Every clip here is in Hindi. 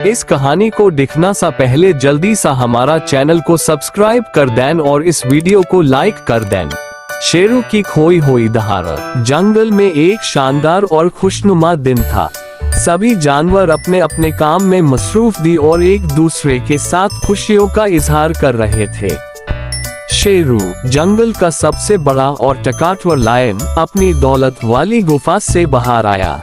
इस कहानी को देखना सा पहले जल्दी सा हमारा चैनल को सब्सक्राइब कर दें और इस वीडियो को लाइक कर दें। शेरों की खोई हुई दहाड़। जंगल में एक शानदार और खुशनुमा दिन था। सभी जानवर अपने अपने काम में मसरूफ थी और एक दूसरे के साथ खुशियों का इजहार कर रहे थे। शेरू, जंगल का सबसे बड़ा और टकाटवर लायन, अपनी दौलत वाली गुफा से बाहर आया।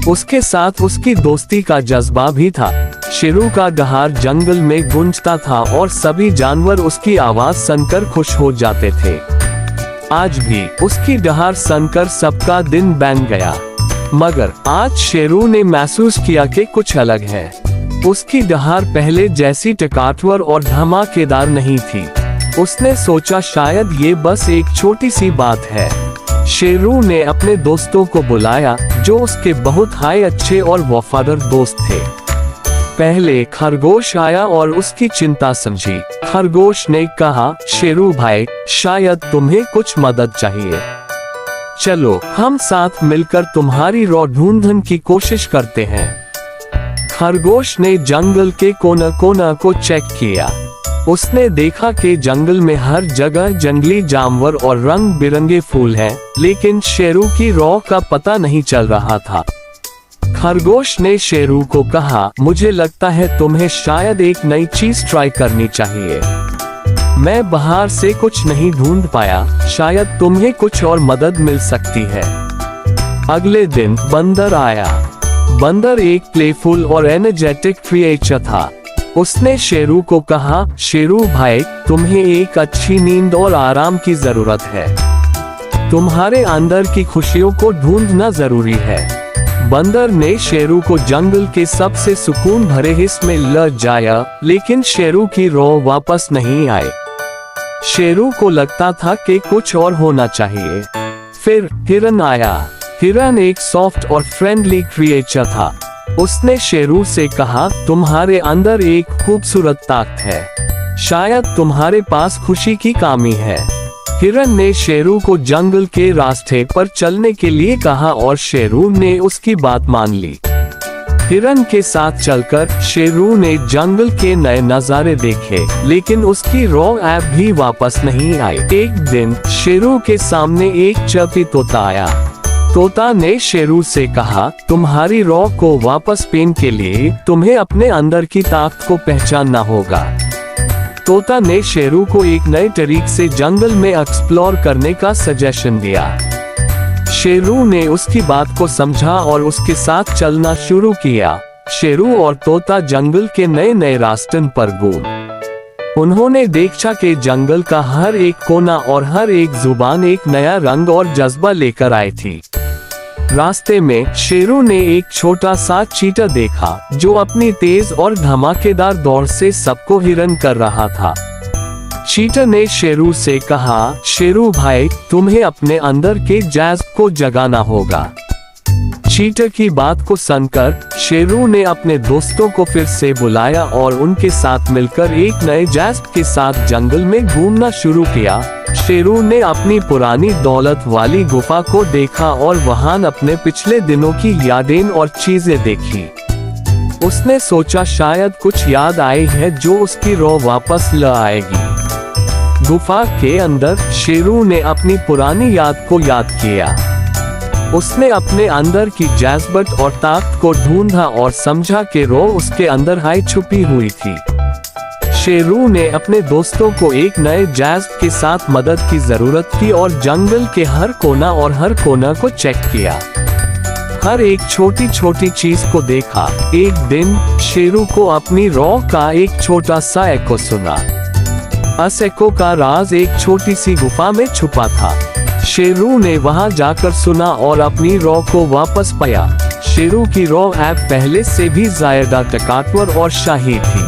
उसके साथ उसकी दोस्ती का जज्बा भी था। शेरू का दहाड़ जंगल में गूंजता था और सभी जानवर उसकी आवाज सुनकर खुश हो जाते थे। आज भी उसकी दहाड़ सुनकर सबका दिन बन गया, मगर आज शेरू ने महसूस किया कि कुछ अलग है। उसकी दहाड़ पहले जैसी टकाटवर और धमाकेदार नहीं थी। उसने सोचा शायद ये बस एक छोटी सी बात है। शेरू ने अपने दोस्तों को बुलाया, जो उसके बहुत हाय अच्छे और वफादार दोस्त थे। पहले खरगोश आया और उसकी चिंता समझी। खरगोश ने कहा, शेरू भाई, शायद तुम्हें कुछ मदद चाहिए। चलो हम साथ मिलकर तुम्हारी रॉ ढूंढने की कोशिश करते हैं। खरगोश ने जंगल के कोना कोना को चेक किया। उसने देखा कि जंगल में हर जगह जंगली जानवर और रंग बिरंगे फूल हैं, लेकिन शेरू की रॉ का पता नहीं चल रहा था। खरगोश ने शेरू को कहा, मुझे लगता है तुम्हें शायद एक नई चीज ट्राई करनी चाहिए। मैं बाहर से कुछ नहीं ढूंढ पाया, शायद तुम्हें कुछ और मदद मिल सकती है। अगले दिन बंदर आया। बंदर एक प्लेफुल और एनर्जेटिक क्रिएचर था। उसने शेरू को कहा, शेरू भाई, तुम्हें एक अच्छी नींद और आराम की जरूरत है। तुम्हारे अंदर की खुशियों को ढूंढना जरूरी है। बंदर ने शेरू को जंगल के सबसे सुकून भरे हिस्से में ले जाया, लेकिन शेरू की रॉ वापस नहीं आई। शेरू को लगता था कि कुछ और होना चाहिए। फिर हिरन आया। हिरन एक सॉफ्ट और फ्रेंडली क्रिएचर था। उसने शेरू से कहा, तुम्हारे अंदर एक खूबसूरत ताकत है, शायद तुम्हारे पास खुशी की कमी है। हिरन ने शेरू को जंगल के रास्ते पर चलने के लिए कहा और शेरू ने उसकी बात मान ली। हिरन के साथ चलकर शेरू ने जंगल के नए नजारे देखे, लेकिन उसकी रॉ ऐप भी वापस नहीं आई। एक दिन शेरू के सामने एक चौकी तोता आया। तोता ने शेरू से कहा, तुम्हारी रॉ को वापस पाने के लिए तुम्हें अपने अंदर की ताकत को पहचानना होगा। तोता ने शेरू को एक नए तरीके से जंगल में एक्सप्लोर करने का सजेशन दिया। शेरू ने उसकी बात को समझा और उसके साथ चलना शुरू किया। शेरू और तोता जंगल के नए नए रास्तों पर घूमे। उन्होंने देखा कि जंगल का हर एक कोना और हर एक जुबान एक नया रंग और जज्बा लेकर आई थी। रास्ते में शेरू ने एक छोटा सा चीता देखा, जो अपनी तेज और धमाकेदार दौड़ से सबको हैरान कर रहा था। चीता ने शेरू से कहा, शेरू भाई, तुम्हें अपने अंदर के जज्बे को जगाना होगा। चीता की बात को सुनकर शेरू ने अपने दोस्तों को फिर से बुलाया और उनके साथ मिलकर एक नए जज्बे के साथ जंगल में घूमना शुरू किया। शेरू ने अपनी पुरानी दौलत वाली गुफा को देखा और वहां अपने पिछले दिनों की यादें और चीजें देखी। उसने सोचा शायद कुछ याद आई है जो उसकी रॉ वापस ला आएगी। गुफा के अंदर शेरू ने अपनी पुरानी याद को याद किया। उसने अपने अंदर की जज्बात और ताकत को ढूंढा और समझा कि रॉ उसके अंदर हाई छुपी हुई थी। शेरू ने अपने दोस्तों को एक नए जज्बे के साथ मदद की जरूरत की और जंगल के हर कोना और हर कोना को चेक किया। हर एक छोटी छोटी चीज को देखा। एक दिन शेरू को अपनी रॉ का एक छोटा सा एको सुना। उस एको का राज एक छोटी सी गुफा में छुपा था। शेरू ने वहां जाकर सुना और अपनी रॉ को वापस पाया। शेरू की रॉ ऐप पहले से भी ज्यादा टकाटवर और शाही थी।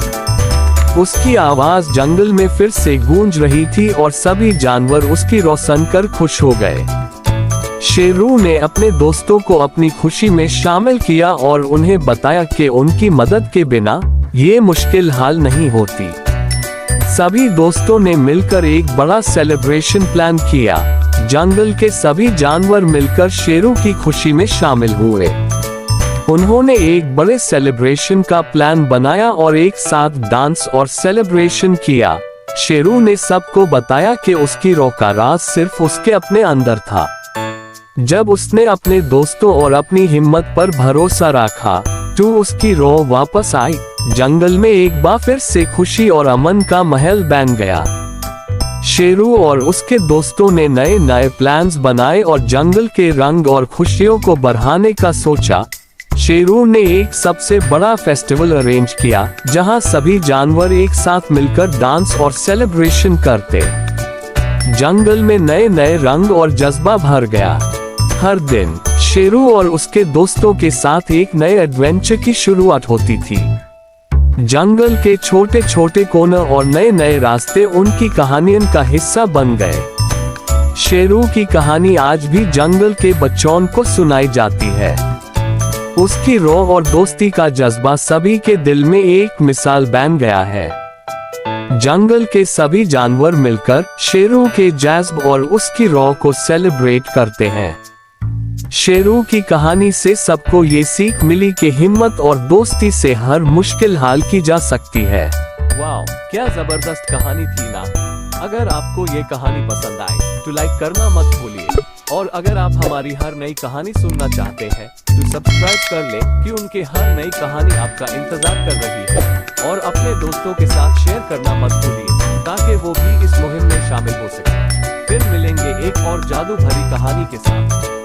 उसकी आवाज जंगल में फिर से गूंज रही थी और सभी जानवर उसकी रॉ सुनकर खुश हो गए। शेरू ने अपने दोस्तों को अपनी खुशी में शामिल किया और उन्हें बताया कि उनकी मदद के बिना ये मुश्किल हल नहीं होती। सभी दोस्तों ने मिलकर एक बड़ा सेलिब्रेशन प्लान किया। जंगल के सभी जानवर मिलकर शेरू की खुशी में शामिल हुए। उन्होंने एक बड़े सेलिब्रेशन का प्लान बनाया और एक साथ डांस और सेलिब्रेशन किया। शेरू ने सबको बताया कि उसकी रॉ का राज सिर्फ उसके अपने अंदर था। जब उसने अपने दोस्तों और अपनी हिम्मत पर भरोसा रखा तो उसकी रॉ वापस आई। जंगल में एक बार फिर से खुशी और अमन का महल बन गया। शेरू और उसके दोस्तों ने नए नए प्लान्स बनाए और जंगल के रंग और खुशियों को बढ़ाने का सोचा। शेरू ने एक सबसे बड़ा फेस्टिवल अरेंज किया जहां सभी जानवर एक साथ मिलकर डांस और सेलिब्रेशन करते। जंगल में नए नए रंग और जज्बा भर गया। हर दिन शेरू और उसके दोस्तों के साथ एक नए एडवेंचर की शुरुआत होती थी। जंगल के छोटे छोटे कोने और नए नए रास्ते उनकी कहानियों का हिस्सा बन गए। शेरू की कहानी आज भी जंगल के बच्चों को सुनाई जाती है। उसकी रॉ और दोस्ती का जज्बा सभी के दिल में एक मिसाल बन गया है। जंगल के सभी जानवर मिलकर शेरू के जज्बे और उसकी रॉ को सेलिब्रेट करते हैं। शेरू की कहानी से सबको ये सीख मिली कि हिम्मत और दोस्ती से हर मुश्किल हाल की जा सकती है। वाह, क्या जबरदस्त कहानी थी ना। अगर आपको ये कहानी पसंद आए तो लाइक करना मत भूलिए, और अगर आप हमारी हर नई कहानी सुनना चाहते हैं तो सब्सक्राइब कर लें कि उनके हर नई कहानी आपका इंतजार कर रही है। और अपने दोस्तों के साथ शेयर करना मत भूलिए ताकि वो भी इस मुहिम में शामिल हो सके। फिर मिलेंगे एक और जादू भरी कहानी के साथ।